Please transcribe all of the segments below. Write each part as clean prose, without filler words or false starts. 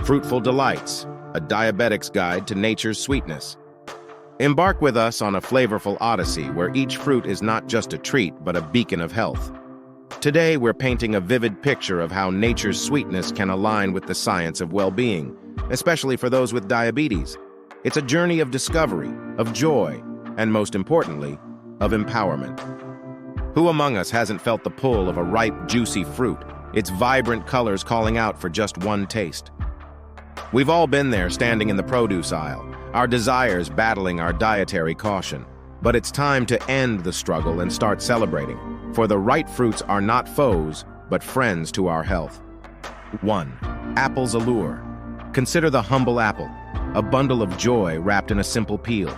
Fruitful Delights, a diabetic's guide to nature's sweetness. Embark with us on a flavorful odyssey where each fruit is not just a treat but a beacon of health. Today, we're painting a vivid picture of how nature's sweetness can align with the science of well-being, especially for those with diabetes. It's a journey of discovery, of joy, and most importantly, of empowerment. Who among us hasn't felt the pull of a ripe, juicy fruit, its vibrant colors calling out for just one taste? We've all been there, standing in the produce aisle, our desires battling our dietary caution. But it's time to end the struggle and start celebrating, for the right fruits are not foes, but friends to our health. 1. Apple's allure. Consider the humble apple, a bundle of joy wrapped in a simple peel.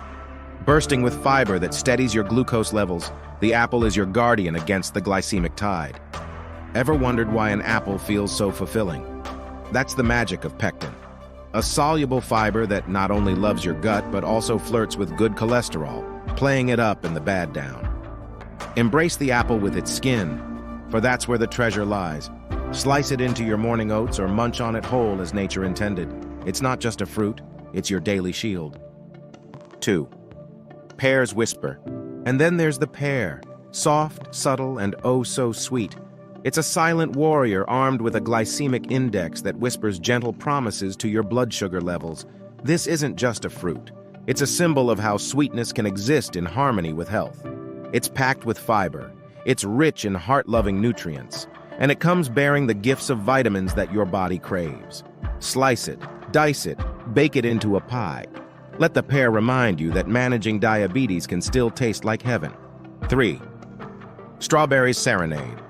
Bursting with fiber that steadies your glucose levels, the apple is your guardian against the glycemic tide. Ever wondered why an apple feels so fulfilling? That's the magic of pectin, a soluble fiber that not only loves your gut but also flirts with good cholesterol, playing it up and the bad down. Embrace the apple with its skin, for that's where the treasure lies. Slice it into your morning oats or munch on it whole as nature intended. It's not just a fruit, it's your daily shield. 2. Pear's whisper. And then there's the pear, soft, subtle, and oh so sweet. It's a silent warrior armed with a glycemic index that whispers gentle promises to your blood sugar levels. This isn't just a fruit. It's a symbol of how sweetness can exist in harmony with health. It's packed with fiber, it's rich in heart-loving nutrients, and it comes bearing the gifts of vitamins that your body craves. Slice it, dice it, bake it into a pie. Let the pear remind you that managing diabetes can still taste like heaven. 3. Strawberries serenade.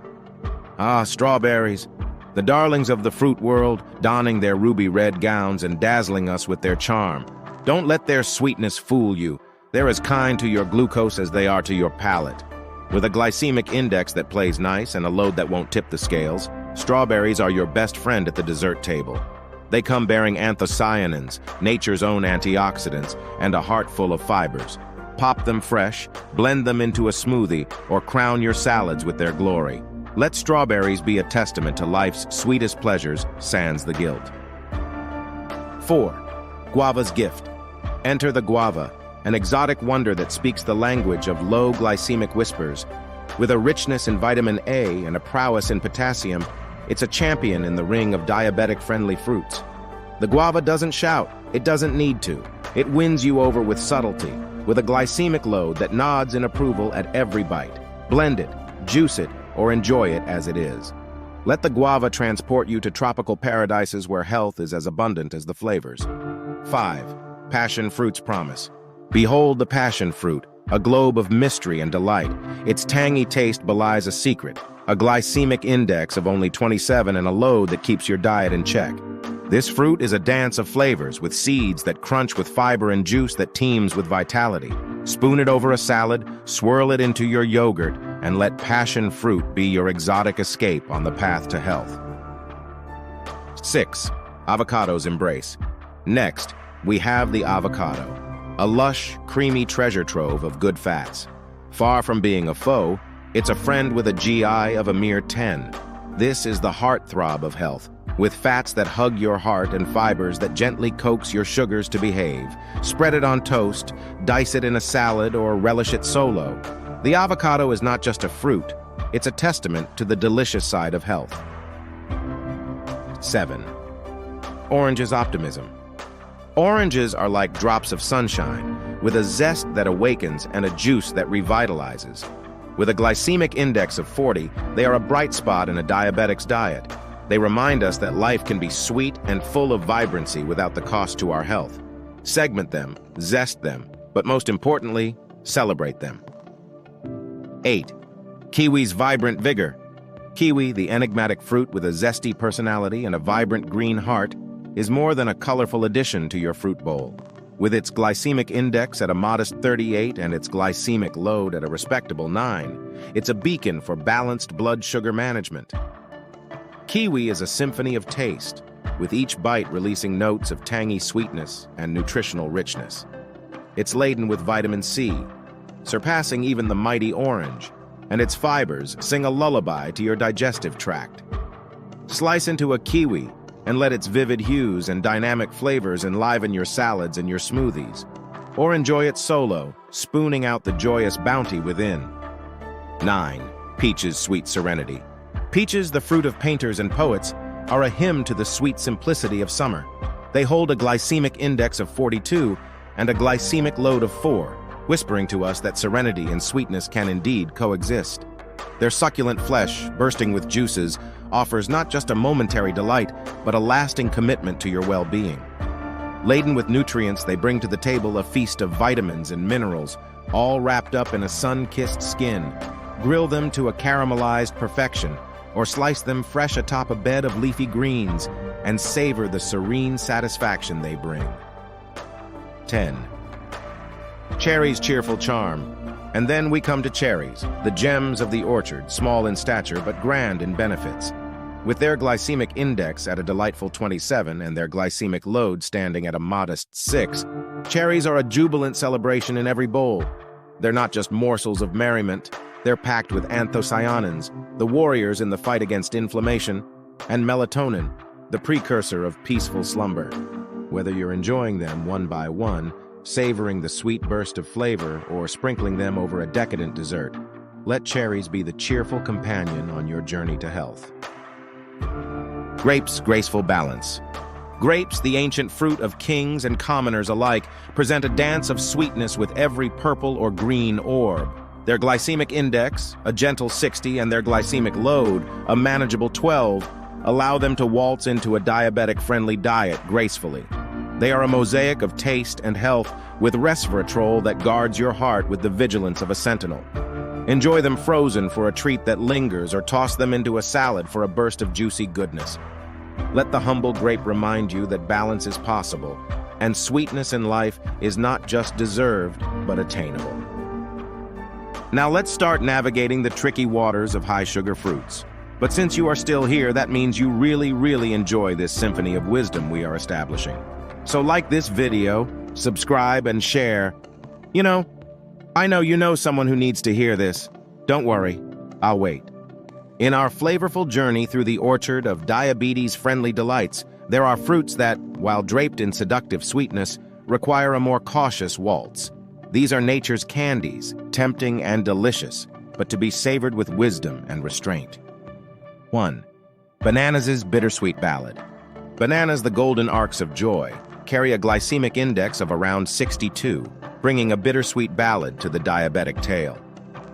Ah, strawberries, the darlings of the fruit world, donning their ruby red gowns and dazzling us with their charm. Don't let their sweetness fool you. They're as kind to your glucose as they are to your palate. With a glycemic index that plays nice and a load that won't tip the scales, strawberries are your best friend at the dessert table. They come bearing anthocyanins, nature's own antioxidants, and a heart full of fibers. Pop them fresh, blend them into a smoothie, or crown your salads with their glory. Let strawberries be a testament to life's sweetest pleasures, sans the guilt. 4. Guava's gift. Enter the guava, an exotic wonder that speaks the language of low glycemic whispers. With a richness in vitamin A and a prowess in potassium, it's a champion in the ring of diabetic-friendly fruits. The guava doesn't shout, it doesn't need to. It wins you over with subtlety, with a glycemic load that nods in approval at every bite. Blend it, juice it, or enjoy it as it is. Let the guava transport you to tropical paradises where health is as abundant as the flavors. 5. Passion fruit's promise. Behold the passion fruit, a globe of mystery and delight. Its tangy taste belies a secret, a glycemic index of only 27 and a load that keeps your diet in check. This fruit is a dance of flavors, with seeds that crunch with fiber and juice that teems with vitality. Spoon it over a salad, swirl it into your yogurt, and let passion fruit be your exotic escape on the path to health. 6. Avocado's embrace. Next, we have the avocado, a lush, creamy treasure trove of good fats. Far from being a foe, it's a friend with a GI of a mere 10. This is the heartthrob of health, with fats that hug your heart and fibers that gently coax your sugars to behave. Spread it on toast, dice it in a salad, or relish it solo. The avocado is not just a fruit, it's a testament to the delicious side of health. 7. Orange's optimism. Oranges are like drops of sunshine, with a zest that awakens and a juice that revitalizes. With a glycemic index of 40, they are a bright spot in a diabetic's diet. They remind us that life can be sweet and full of vibrancy without the cost to our health. Segment them, zest them, but most importantly, celebrate them. 8. Kiwi's vibrant vigor. Kiwi, the enigmatic fruit with a zesty personality and a vibrant green heart, is more than a colorful addition to your fruit bowl. With its glycemic index at a modest 38 and its glycemic load at a respectable 9, it's a beacon for balanced blood sugar management. Kiwi is a symphony of taste, with each bite releasing notes of tangy sweetness and nutritional richness. It's laden with vitamin C, surpassing even the mighty orange, and its fibers sing a lullaby to your digestive tract. Slice into a kiwi, and let its vivid hues and dynamic flavors enliven your salads and your smoothies. Or enjoy it solo, spooning out the joyous bounty within. 9. Peaches' sweet serenity. Peaches, the fruit of painters and poets, are a hymn to the sweet simplicity of summer. They hold a glycemic index of 42 and a glycemic load of 4, whispering to us that serenity and sweetness can indeed coexist. Their succulent flesh, bursting with juices, offers not just a momentary delight, but a lasting commitment to your well-being. Laden with nutrients, they bring to the table a feast of vitamins and minerals, all wrapped up in a sun-kissed skin. Grill them to a caramelized perfection, or slice them fresh atop a bed of leafy greens, and savor the serene satisfaction they bring. 10. Cherries' cheerful charm. And then we come to cherries, the gems of the orchard, small in stature but grand in benefits. With their glycemic index at a delightful 27 and their glycemic load standing at a modest 6, cherries are a jubilant celebration in every bowl. They're not just morsels of merriment, they're packed with anthocyanins, the warriors in the fight against inflammation, and melatonin, the precursor of peaceful slumber. Whether you're enjoying them one by one, savoring the sweet burst of flavor, or sprinkling them over a decadent dessert, let cherries be the cheerful companion on your journey to health. Grapes' graceful balance. Grapes, the ancient fruit of kings and commoners alike, present a dance of sweetness with every purple or green orb. Their glycemic index, a gentle 60, and their glycemic load, a manageable 12, allow them to waltz into a diabetic-friendly diet gracefully. They are a mosaic of taste and health, with resveratrol that guards your heart with the vigilance of a sentinel. Enjoy them frozen for a treat that lingers, or toss them into a salad for a burst of juicy goodness. Let the humble grape remind you that balance is possible, and sweetness in life is not just deserved, but attainable. Now let's start navigating the tricky waters of high-sugar fruits. But since you are still here, that means you really enjoy this symphony of wisdom we are establishing. So like this video, subscribe, and share. I know you know someone who needs to hear this. Don't worry, I'll wait. In our flavorful journey through the orchard of diabetes-friendly delights, there are fruits that, while draped in seductive sweetness, require a more cautious waltz. These are nature's candies, tempting and delicious, but to be savored with wisdom and restraint. 1. Bananas' bittersweet ballad. Bananas, the golden arcs of joy, carry a glycemic index of around 62, bringing a bittersweet ballad to the diabetic tale.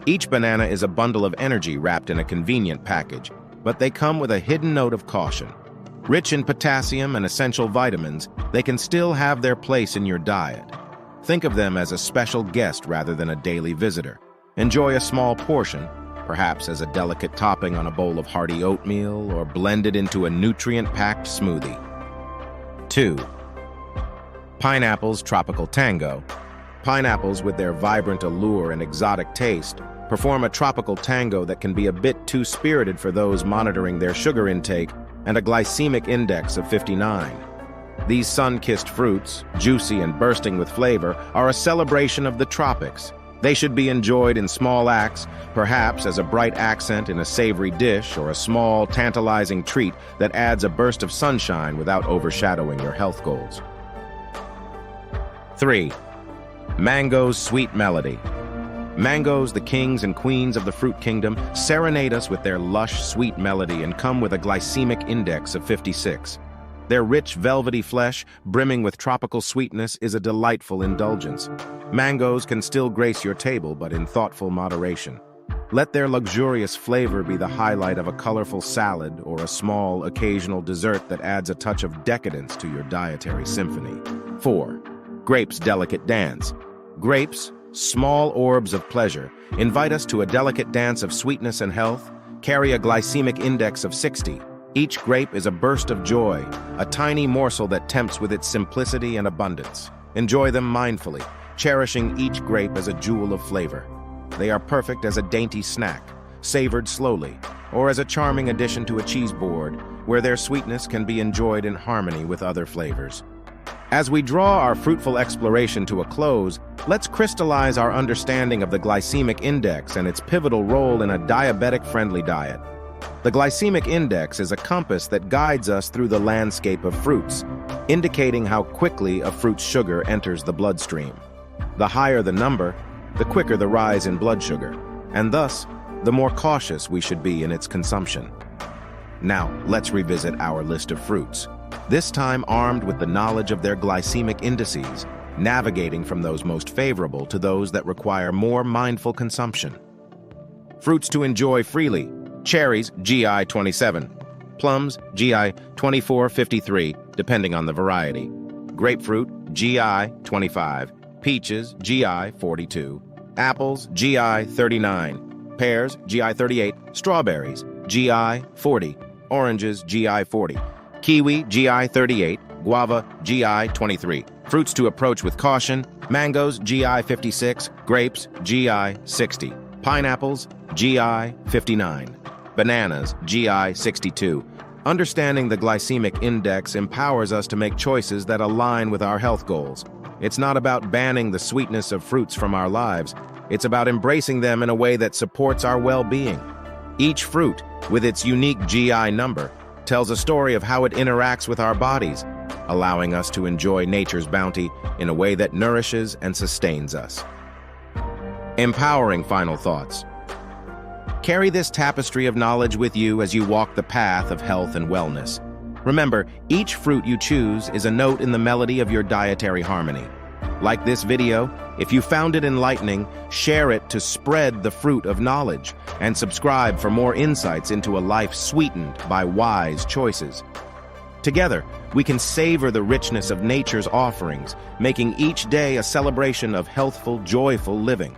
Each banana is a bundle of energy wrapped in a convenient package, but they come with a hidden note of caution. Rich in potassium and essential vitamins, they can still have their place in your diet. Think of them as a special guest rather than a daily visitor. Enjoy a small portion, perhaps as a delicate topping on a bowl of hearty oatmeal or blended into a nutrient-packed smoothie. 2. Pineapple's tropical tango. Pineapples, with their vibrant allure and exotic taste, perform a tropical tango that can be a bit too spirited for those monitoring their sugar intake and a glycemic index of 59. These sun-kissed fruits, juicy and bursting with flavor, are a celebration of the tropics. They should be enjoyed in small acts, perhaps as a bright accent in a savory dish or a small, tantalizing treat that adds a burst of sunshine without overshadowing your health goals. 3. Mango's sweet melody. Mangoes, the kings and queens of the fruit kingdom, serenade us with their lush, sweet melody and come with a glycemic index of 56. Their rich, velvety flesh, brimming with tropical sweetness, is a delightful indulgence. Mangoes can still grace your table, but in thoughtful moderation. Let their luxurious flavor be the highlight of a colorful salad or a small, occasional dessert that adds a touch of decadence to your dietary symphony. 4. Grapes' delicate dance. Grapes, small orbs of pleasure, invite us to a delicate dance of sweetness and health, carry a glycemic index of 60. Each grape is a burst of joy, a tiny morsel that tempts with its simplicity and abundance. Enjoy them mindfully, cherishing each grape as a jewel of flavor. They are perfect as a dainty snack, savored slowly, or as a charming addition to a cheese board, where their sweetness can be enjoyed in harmony with other flavors. As we draw our fruitful exploration to a close, let's crystallize our understanding of the glycemic index and its pivotal role in a diabetic-friendly diet. The glycemic index is a compass that guides us through the landscape of fruits, indicating how quickly a fruit's sugar enters the bloodstream. The higher the number, the quicker the rise in blood sugar, and thus, the more cautious we should be in its consumption. Now, let's revisit our list of fruits, this time armed with the knowledge of their glycemic indices, navigating from those most favorable to those that require more mindful consumption. Fruits to enjoy freely: cherries, GI 27, plums, GI 24-53, depending on the variety, grapefruit, GI 25, peaches, GI 42, apples, GI 39, pears, GI 38, strawberries, GI 40, oranges, GI 40, kiwi, GI 38, guava, GI 23. Fruits to approach with caution: mangoes, GI 56, grapes, GI 60, pineapples, GI 59, bananas, GI 62. Understanding the glycemic index empowers us to make choices that align with our health goals. It's not about banning the sweetness of fruits from our lives. It's about embracing them in a way that supports our well-being. Each fruit, with its unique GI number, tells a story of how it interacts with our bodies, allowing us to enjoy nature's bounty in a way that nourishes and sustains us. Empowering final thoughts. Carry this tapestry of knowledge with you as you walk the path of health and wellness. Remember, each fruit you choose is a note in the melody of your dietary harmony. Like this video, if you found it enlightening, share it to spread the fruit of knowledge, and subscribe for more insights into a life sweetened by wise choices. Together, we can savor the richness of nature's offerings, making each day a celebration of healthful, joyful living.